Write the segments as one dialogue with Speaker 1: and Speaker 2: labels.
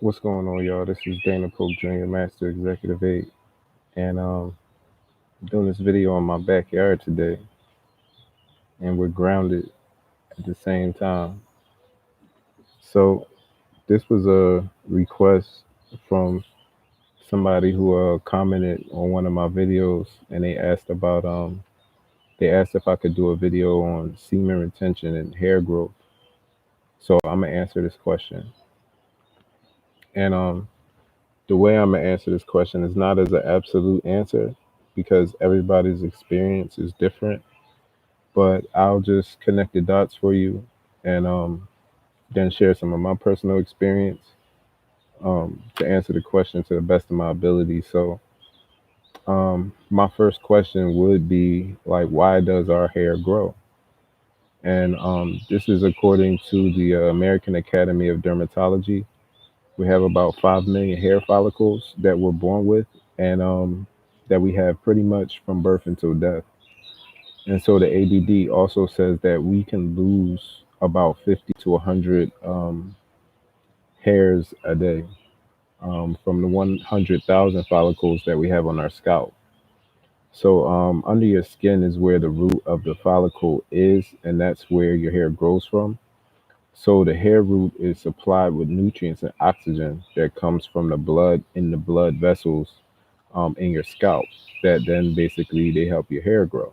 Speaker 1: What's going on, y'all? This is Dana Pope Jr., Master Executive 8, and doing this video on my backyard today, and we're grounded at the same time. So this was a request from somebody who commented on one of my videos, and they asked if I could do a video on semen retention and hair growth. So I'm gonna answer this question, and the way I'm gonna answer this question is not as an absolute answer because everybody's experience is different, but I'll just connect the dots for you and then share some of my personal experience to answer the question to the best of my ability. So, my first question would be like, why does our hair grow? And this is according to the American Academy of Dermatology. We have about 5 million hair follicles that we're born with, and that we have pretty much from birth until death. And so the ADD also says that we can lose about 50 to 100 hairs a day from the 100,000 follicles that we have on our scalp. So under your skin is where the root of the follicle is, and that's where your hair grows from. So the hair root is supplied with nutrients and oxygen that comes from the blood in the blood vessels in your scalp. That then basically they help your hair grow.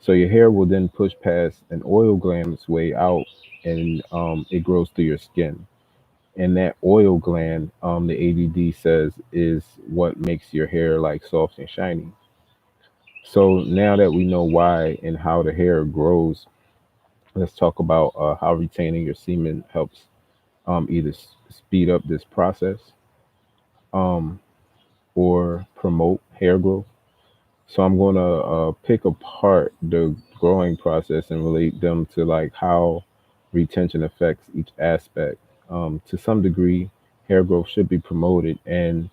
Speaker 1: So your hair will then push past an oil gland its way out, and it grows through your skin. And that oil gland, the ADD says, is what makes your hair like soft and shiny. So now that we know why and how the hair grows, let's talk about how retaining your semen helps either speed up this process um, or promote hair growth. So I'm going to pick apart the growing process and relate them to like how retention affects each aspect. To some degree, hair growth should be promoted, and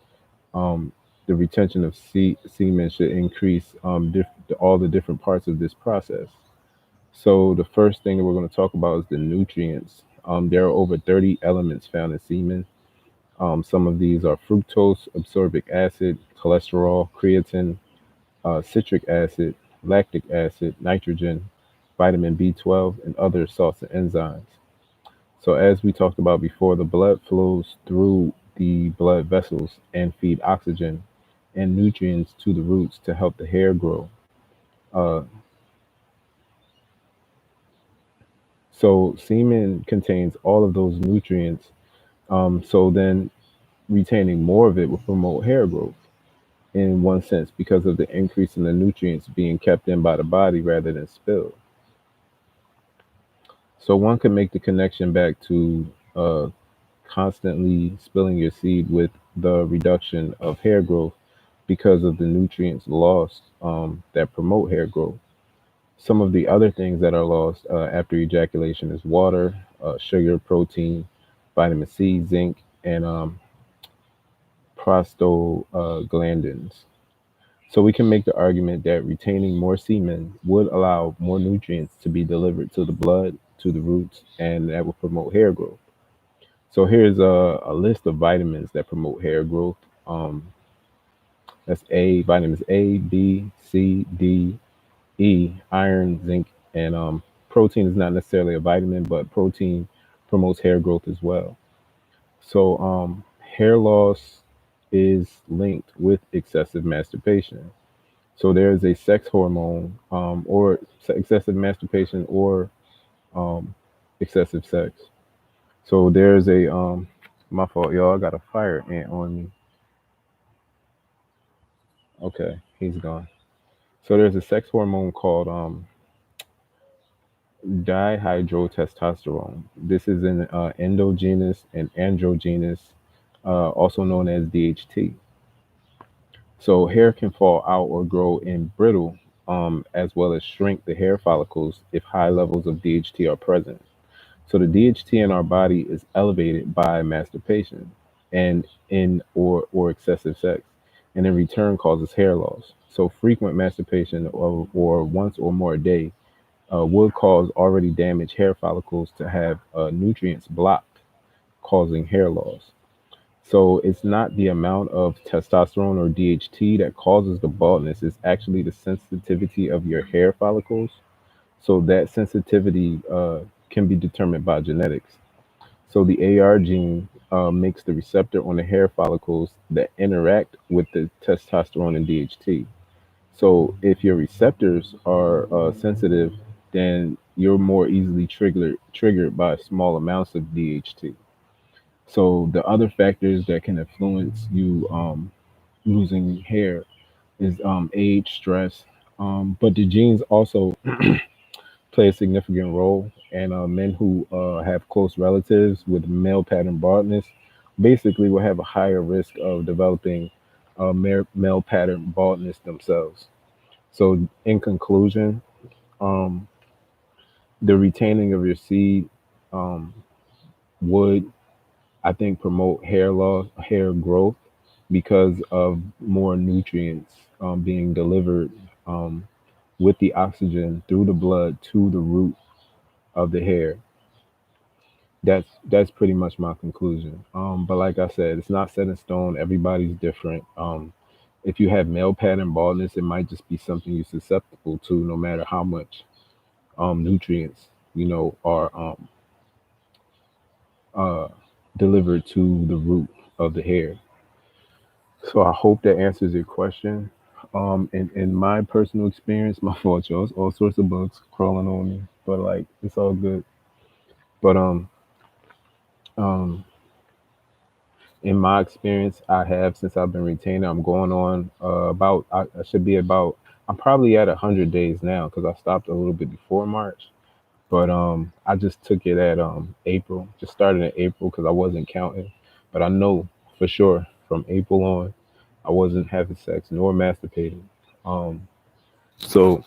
Speaker 1: um, the retention of semen should increase all the different parts of this process. So the first thing that we're going to talk about is the nutrients. There are over 30 elements found in semen. Some of these are fructose, absorbic acid, cholesterol, creatine, citric acid, lactic acid, nitrogen, vitamin B12, and other salts and enzymes. So, as we talked about before, the blood flows through the blood vessels and feed oxygen and nutrients to the roots to help the hair grow. Uh, so, semen contains all of those nutrients. So, then retaining more of it will promote hair growth in one sense because of the increase in the nutrients being kept in by the body rather than spilled. So one can make the connection back to constantly spilling your seed with the reduction of hair growth because of the nutrients lost that promote hair growth. Some of the other things that are lost after ejaculation is water, sugar, protein, vitamin C, zinc, and prostaglandins. So we can make the argument that retaining more semen would allow more nutrients to be delivered to the blood, to the roots, and that will promote hair growth. So here's a list of vitamins that promote hair growth. That's vitamins A, B, C, D, E, iron, zinc, and protein is not necessarily a vitamin, but protein promotes hair growth as well. So hair loss is linked with excessive masturbation. So there's a sex hormone, or excessive masturbation, or um, excessive sex. So there's a my fault, y'all. I got a fire ant on me. Okay, he's gone. So there's a sex hormone called dihydrotestosterone. This is an endogenous and androgenous, also known as DHT. So hair can fall out or grow in brittle, as well as shrink the hair follicles if high levels of DHT are present. So the DHT in our body is elevated by masturbation and in or excessive sex, and in return causes hair loss. So frequent masturbation or once or more a day would cause already damaged hair follicles to have nutrients blocked, causing hair loss. So it's not the amount of testosterone or DHT that causes the baldness, it's actually the sensitivity of your hair follicles. So that sensitivity can be determined by genetics. So the AR gene makes the receptor on the hair follicles that interact with the testosterone and DHT. So if your receptors are sensitive, then you're more easily triggered by small amounts of DHT. So the other factors that can influence you losing hair is age, stress, but the genes also play a significant role. And men who have close relatives with male pattern baldness basically will have a higher risk of developing male pattern baldness themselves. So, in conclusion, um, the retaining of your seed um, would, I think, promote hair loss, hair growth because of more nutrients being delivered um, with the oxygen through the blood to the root of the hair. That's pretty much my conclusion. But like I said, it's not set in stone. Everybody's different. If you have male pattern baldness, it might just be something you're susceptible to, no matter how much nutrients are uh, delivered to the root of the hair. So I hope that answers your question. In my personal experience, my fault, y'all. All sorts of bugs crawling on me, but like it's all good. But um, in my experience, I have since I've been retained. I'm going on about I should be about I'm probably at 100 days now because I stopped a little bit before March. But I just took it at April. Just started in April because I wasn't counting. But I know for sure from April on, I wasn't having sex nor masturbating. Um, so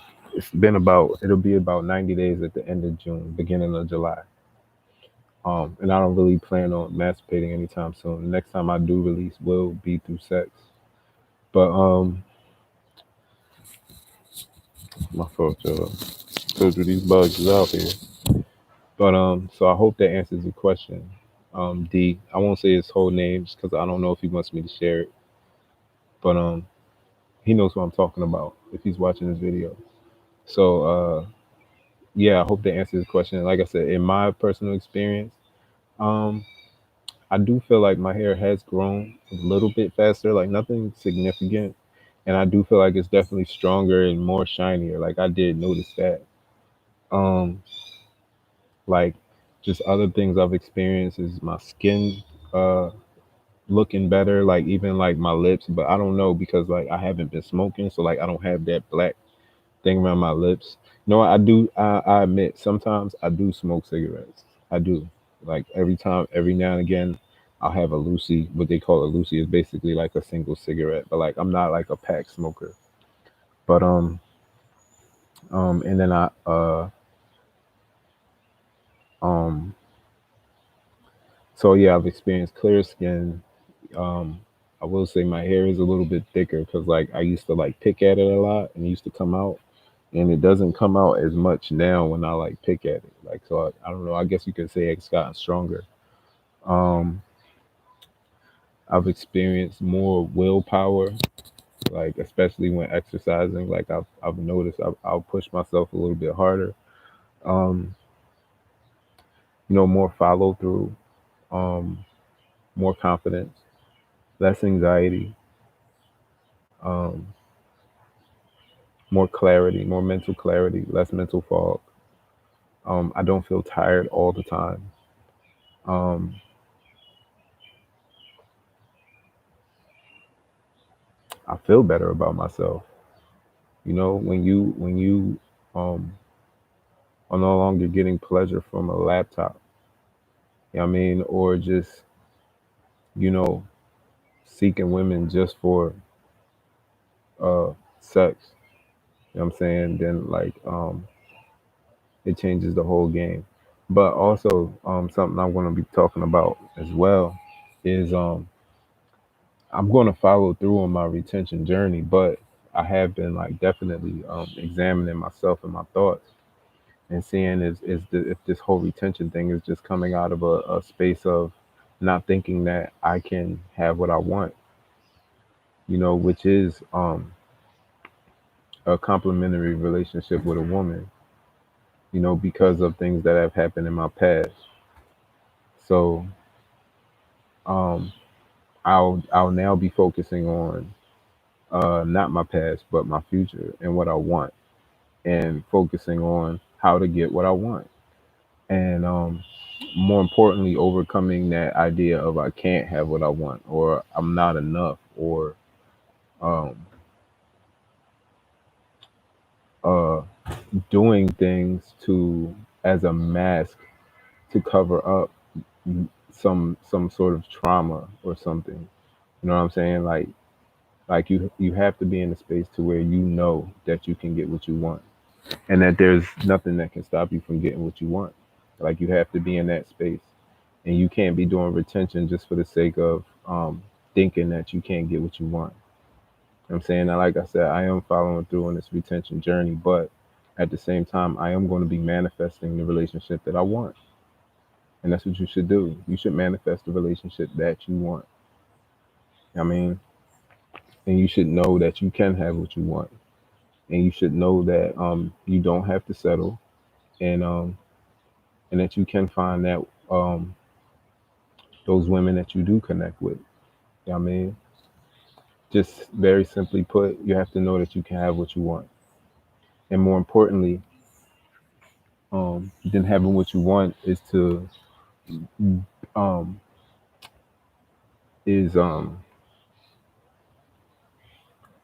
Speaker 1: it'll be about 90 days at the end of June, beginning of July. And I don't really plan on masturbating anytime soon. The next time I do release will be through sex. But my fault, y'all. Told you these bugs is out here. But so I hope that answers your question. D, I won't say his whole name just because I don't know if he wants me to share it. But he knows what I'm talking about if he's watching this video. So yeah, I hope that answers the question. Like I said, in my personal experience, um, I do feel like my hair has grown a little bit faster, like nothing significant. And I do feel like it's definitely stronger and more shinier. Like I did notice that. Um, like just other things I've experienced is my skin uh looking better, like even like my lips, but I don't know because like I haven't been smoking, so like I don't have that black thing around my lips. No, I do. I admit sometimes I do smoke cigarettes. I do. Like every time, every now and again, I'll have a Lucy. What they call a Lucy is basically like a single cigarette, but like I'm not like a pack smoker. But and then um so yeah, I've experienced clear skin. Um, I will say my hair is a little bit thicker because like I used to like pick at it a lot and it used to come out, and it doesn't come out as much now when I like pick at it. Like so, I don't know. I guess you could say it's gotten stronger. Um, I've experienced more willpower, like especially when exercising. Like I've noticed I'll push myself a little bit harder. Um, more follow through, um, more confidence, less anxiety, um, more clarity, more mental clarity, less mental fog. I don't feel tired all the time. Um, I feel better about myself. When you um, are no longer getting pleasure from a laptop, you know what I mean, or just you know seeking women just for uh, sex. You know what I'm saying? Then like it changes the whole game. But also something I'm going to be talking about as well is I'm going to follow through on my retention journey, but I have been like definitely examining myself and my thoughts and seeing if this whole retention thing is just coming out of a space of not thinking that I can have what I want, which is a complementary relationship with a woman, because of things that have happened in my past. So um, I'll now be focusing on not my past, but my future and what I want, and focusing on how to get what I want, and more importantly, overcoming that idea of I can't have what I want, or I'm not enough, or um, uh, doing things to as a mask to cover up some sort of trauma or something. You know what I'm saying? Like you have to be in a space to where you know that you can get what you want, and that there's nothing that can stop you from getting what you want. Like you have to be in that space, and you can't be doing retention just for the sake of thinking that you can't get what you want. I'm saying that, like I said, I am following through on this retention journey, but at the same time, I am going to be manifesting the relationship that I want. And that's what you should do. You should manifest the relationship that you want. I mean, and you should know that you can have what you want. And you should know that you don't have to settle, and and that you can find that um, those women that you do connect with. I mean, just very simply put, you have to know that you can have what you want. And more importantly, than having what you want um, is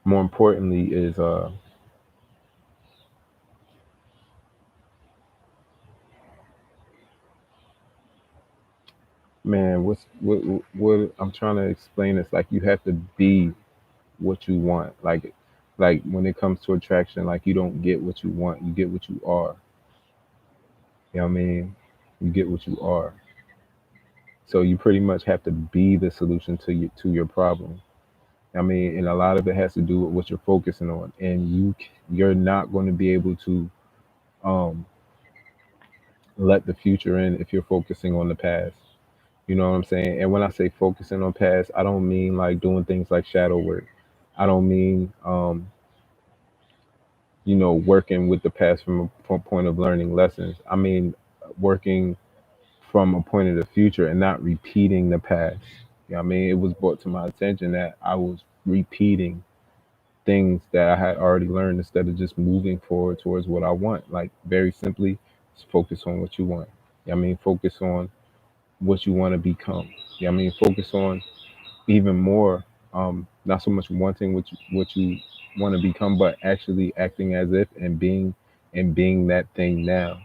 Speaker 1: more importantly is man, what I'm trying to explain is like you have to be what you want. Like when it comes to attraction, like you don't get what you want, you get what you are. You know what I mean? You get what you are. So you pretty much have to be the solution to your problem. I mean, and a lot of it has to do with what you're focusing on, and you're not going to be able to um, let the future in if you're focusing on the past. You know what I'm saying? And when I say focusing on past, I don't mean like doing things like shadow work. I don't mean working with the past from a point of learning lessons. I mean working from a point of the future and not repeating the past. You know what I mean? It was brought to my attention that I was repeating things that I had already learned instead of just moving forward towards what I want. Like very simply, just focus on what you want. You know what I mean? Focus on what you want to become. You know what I mean? Focus on even more, not so much wanting what you want to become, but actually acting as if and being that thing now.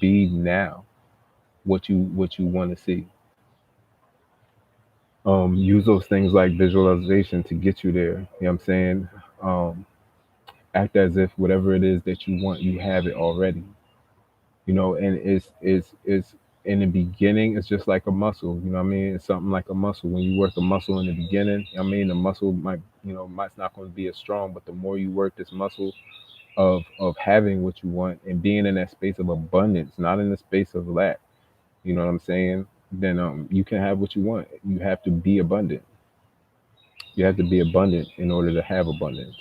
Speaker 1: Be now what you want to see. Use those things like visualization to get you there. You know what I'm saying? Um, Act as if whatever it is that you want, you have it already. And it's in the beginning, it's just like a muscle. You know what I mean? It's something like a muscle. When you work a muscle in the beginning, I mean, the muscle might not going to be as strong, but the more you work this muscle of having what you want and being in that space of abundance, not in the space of lack. You know what I'm saying? Then you can have what you want. You have to be abundant. You have to be abundant in order to have abundance.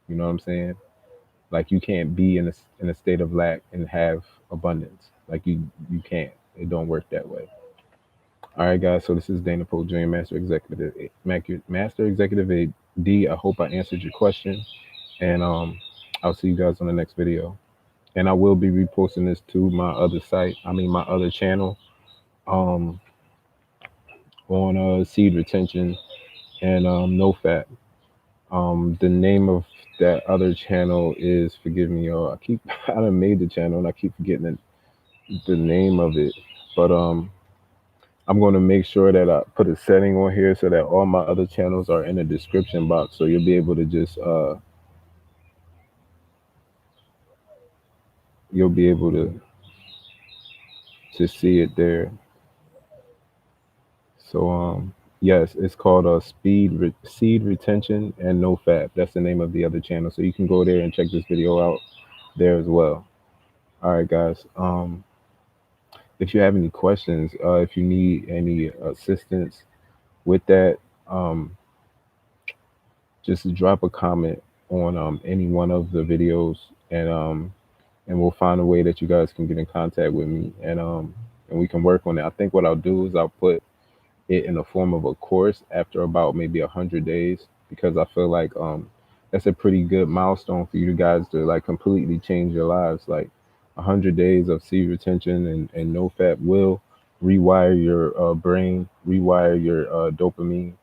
Speaker 1: You know what I'm saying? Like you can't be in a state of lack and have abundance. Like you can't. It don't work that way. All right, guys. So this is Dana Poe Jr., Master Executive AD. I hope I answered your question, and I'll see you guys on the next video. And I will be reposting this to my other site. I mean, my other channel, um, on seed retention and no fat. The name of that other channel is, forgive me, y'all. I done made the channel and I keep forgetting the name of it. But I'm going to make sure that I put a setting on here so that all my other channels are in the description box, so you'll be able to just you'll be able to see it there. So yes, it's called Seed Retention and No Fat. That's the name of the other channel. So you can go there and check this video out there as well. All right, guys. if you have any questions, if you need any assistance with that, um, just drop a comment on any one of the videos, and we'll find a way that you guys can get in contact with me, and we can work on it. I think what I'll do is I'll put it in the form of a course after about maybe 100 days, because I feel like that's a pretty good milestone for you guys to like completely change your lives. Like 100 days of seed retention and no fat will rewire your brain, rewire your dopamine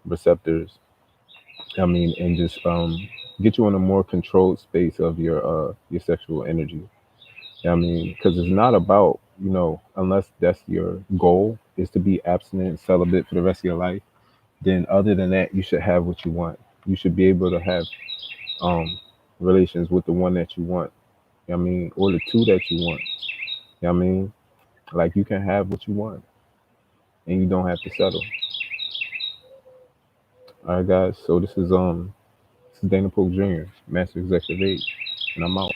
Speaker 1: receptors. I mean, and just get you in a more controlled space of your sexual energy. I mean, because it's not about, unless that's your goal is to be abstinent and celibate for the rest of your life, then other than that, you should have what you want. You should be able to have um relations with the one that you want. I mean, or the two that you want. I mean, like you can have what you want and you don't have to settle. All right, guys. So this is Dana Polk Jr., Master Executive 8, and I'm out.